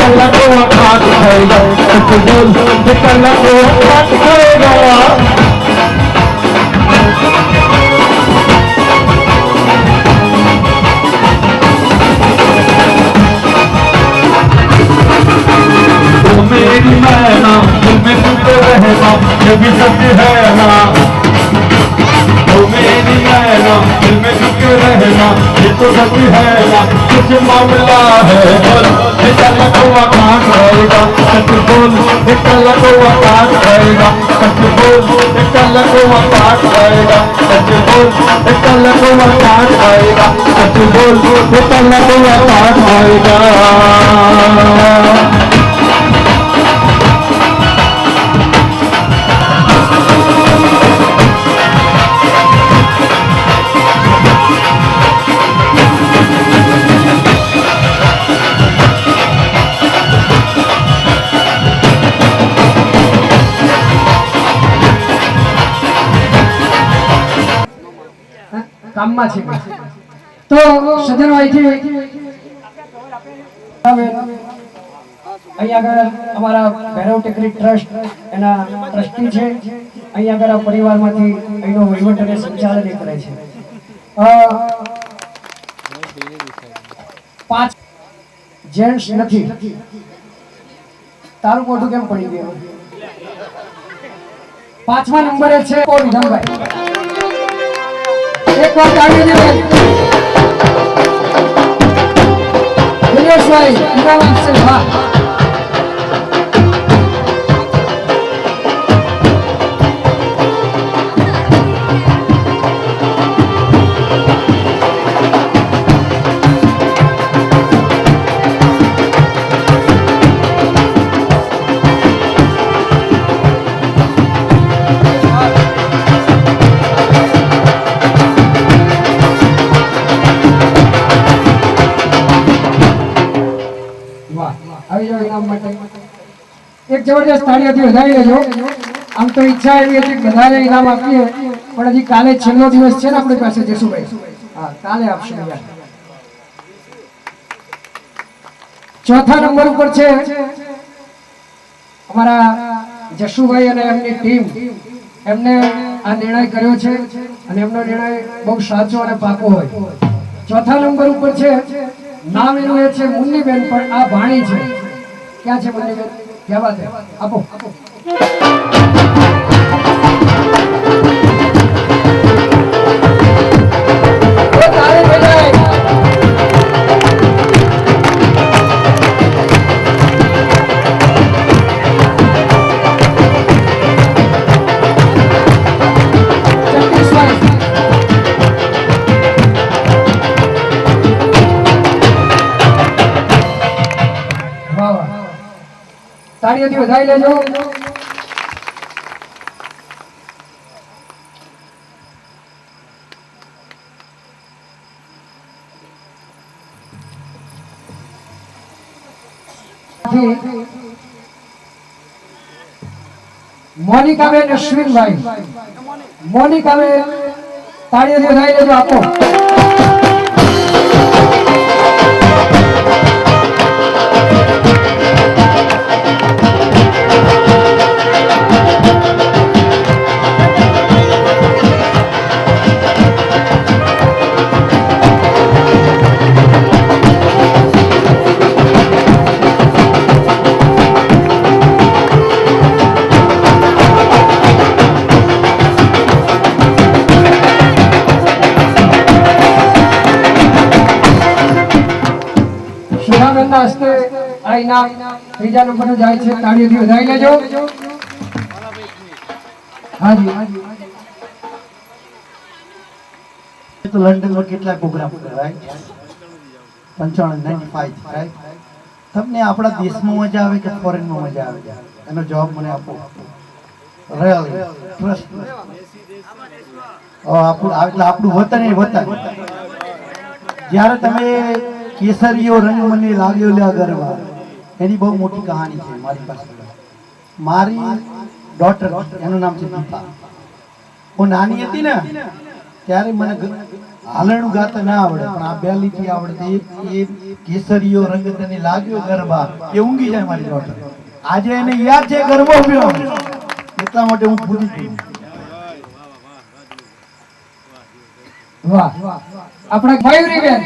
कल को आकाश खाएगा सच बोल कल को आकाश खाएगा मेरी मैना दिल में तुम तो रहना ये भी सत्य है ना तो मेरी मैना दिल में तुम तो रहना ये तो सत्य है ना कुछ मामला है बोल कल को आकाश आएगा सच बोल कल को आकाश आएगा सच बोल कल को आकाश आएगा सच बोल कल को आकाश आएगा सच बोल कल को आकाश आएगा કામમાં છે તો સજ્જનો અહીંથી અહીંયા આગળ અમારા ભૈરવ ટેકરી ટ્રસ્ટ એના ટ્રસ્ટી છે અહીંયા આગળ પરિવારમાંથી અહીંનો વહીવટ અને સંચાલન કરે છે 5 જેન્ટ્સ નથી તારું મોઢું કેમ પડી ગયું 5મા નંબરે છે વિધમભાઈ एक बार ताली दीजिए दिनेश भाई इनाम से वाह एक जबरदस्त ताळीઓથી વધાવી લેજો આમ તો ઈચ્છા એવી હતી કે બધાને ઇનામ આપીએ પણ હજી કાલે છેલ્લો દિવસ છે ને આપણી પાસે જસુભાઈ હા કાલે આપશું યાર ચોથા નંબર ઉપર છે અમારા જસુભાઈ અને એમની ટીમ એમને આ નિર્ણય કર્યો છે અને એમનો નિર્ણય બહુ સાચો અને પાકો હોય ચોથા નંબર ઉપર છે નામ એનું એ છે મુન્નીબેન પણ આ ભાણી છે क्या છે મુન્નીબેન क्या बात है आपो તાળીઓથી વધાવી લેજો મોનિકાબેન અશ્વિનભાઈ મોનિકાબેન તાળીઓથી વધાવી લેજો આપો હસ્તે આ ઇનામ ત્રીજા નંબરનો જાય છે તાળીઓથી વધાવી લેજો હાજી તો લંડનમાં કેટલા પ્રોગ્રામ કરાય 95 રાઈટ તમને આપણા દેશમાં મજા આવે કે ફોરેનમાં મજા આવે એનો જવાબ મને આપો રિયલી ટ્રસ્ટ આપણું વતન એ વતન જ્યારે તમે કેસરીયો રંગ મને લાગ્યો લ્યા ગરવા એની બહુ મોટી કહાની છે મારી પાસે મારી ડોટર એનું નામ છે દીપા હું નાની હતી ને ત્યારે મને હાલણું ગાતા ના આવડે પણ આ બેલીથી આવડે એ કેસરીયો રંગ તને લાગ્યો ગરબા એ ઊંઘી જાય મારી ડોટર. આજે એને યાદ છે ગરબો પીવો એટલા માટે હું ભૂલી ગયો. વાહ આપણા મયુરી બેન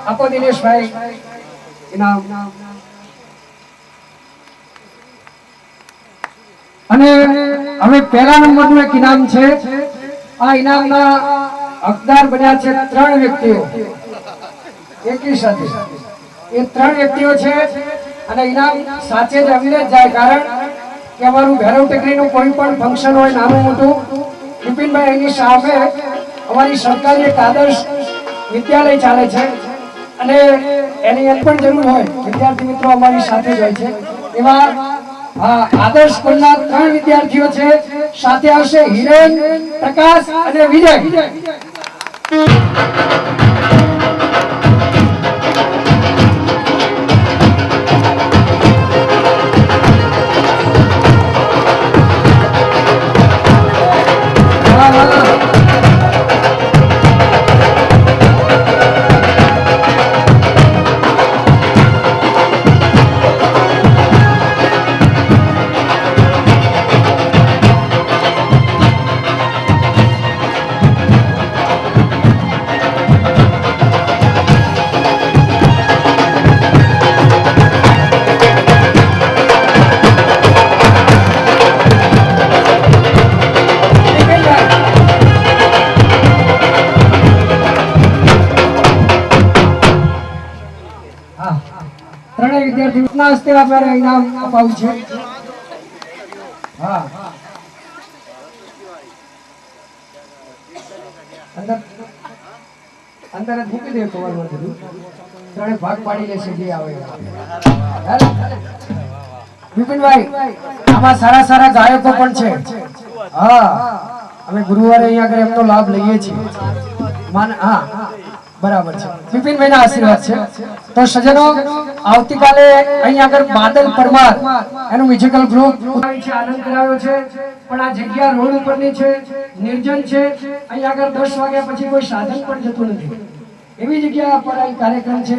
આપો દિનેશભાઈ ઇનામ. અને હવે પહેલા નંબરનું એક ઇનામ છે. આ ઇનામના હકદાર બન્યા છે 3 વ્યક્તિઓ એકી સાથે. એ 3 વ્યક્તિઓ છે અને ઇનામ સાચે જ અમને જ જાય, કારણ કે અમારું ભૈરવ ટેકરીનું કોઈ પણ ફંક્શન હોય નાનું મોટું, બિપિનભાઈ એની સામે અમારી સરકારી એક આદર્શ વિદ્યાલય ચાલે છે અને એની અંદર પણ જરૂર હોય વિદ્યાર્થી મિત્રો અમારી સાથે જ હોય છે. એવા આદર્શ સ્કૂલના 3 વિદ્યાર્થીઓ છે. સાથે આવશે હિરેન, પ્રકાશ અને વિજય. ત્રણેય વિદ્યાર્થીઓના હસ્તે આપણે ઇનામ અપાવું છે. હા અંદર જ મૂકી દે કવરમાં બધું. ત્રણે ભાગ પાડી લેશે જે આવે. બિપિનભાઈ આમાં સારા સારા ગાયકો પણ છે. હા અમે ગુરુવારે અહીંયા આગળ એમનો લાભ લઈએ છીએ. હા બરાબર છે. બિપિનભાઈ ના આશીર્વાદ છે. તો સજ્જનો આવતીકાલે અહીંયા આગળ બાદલ પરમાર એનું મ્યુઝિકલ ગ્રુપ આનંદ કરાવ્યો છે, પણ આ જગ્યા રોડ ઉપરની છે, નિર્જન છે. અહીંયા આગળ 10 વાગ્યા પછી કોઈ સાધન પણ જતું નથી એવી જગ્યા પર આ કાર્યક્રમ છે.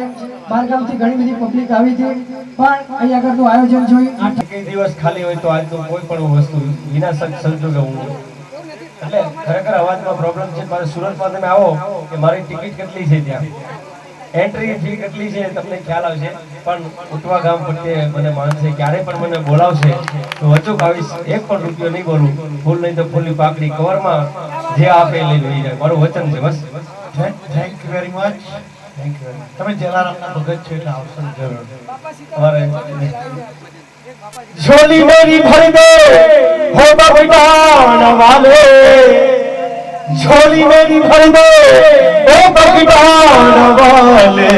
બહારગામથી ઘણી બધી પબ્લિક આવી હતી, પણ અહીંયા આગળનું આયોજન જોઈ 8 દિવસ ખાલી હોય તો આજનું કોઈ પણ વસ્તુ વિના સંજોગે હું એટલે ખરેખર અવાજમાં પ્રોબ્લેમ છે. મારે સુરતમાં તમે આવો કે મારી ટિકિટ કેટલી છે, ત્યાં એન્ટ્રી ફી કેટલી છે તમને ખ્યાલ આવશે. પણ ઉટવા ગામ પ્રત્યે મને માનશે, ક્યારે પણ મને બોલાવશે તો અચૂક આવીશ. 1 પણ રૂપિયો નહીં બોલું. ફૂલ નહીં તો ફૂલની પાકડી કવરમાં જે આપે લઈ લઈ જાય, મારું વચન છે બસ. Thank you very much. Thank you. તમે જલારામના ભગત છો એટલે આવશો જરૂર. हमारे झोली मेरी भर दे हो भगवान वाले, झोली मेरी भर दे हो भगवान वाले,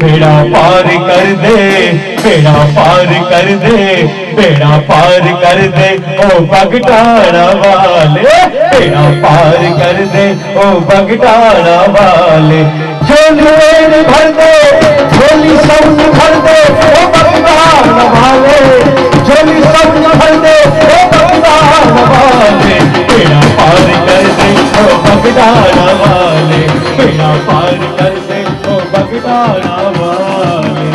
बेड़ा पार कर दे, बेड़ा पार कर दे, बेड़ा पार कर दे ओ भगवान वाले, बेड़ा पार कर दे ओ भगवान वाले, झोली मेरी भर दे, झोली सब भर दे ओ भगवान वाले, झोली सब भर दे ओ भगवान वाले, बेड़ा पार कर दे ओ भगवान वाले, बेड़ा पार कर दे ओ भगवान वाले।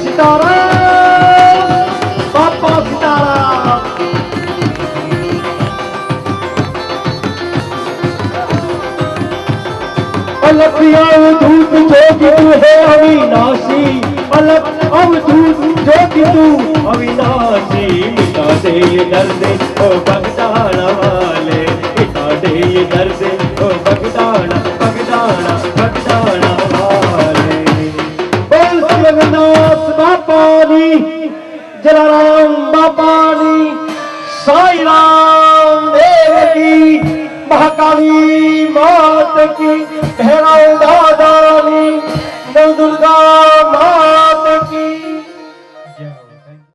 सीताराम बापा सीताराम। अलग अवधूत ज्योति तू अविनाशी मिटा दे ये दर्द ओ बगदाना वाले मिटा दे ये दर्द ओ बगदाना बगदाना बगदाना वाले। बोल जगन्नाथ बापानी जलाराम बापानी साई राम देव की महाकाली मात की भैरव दादानी नव दुर्गा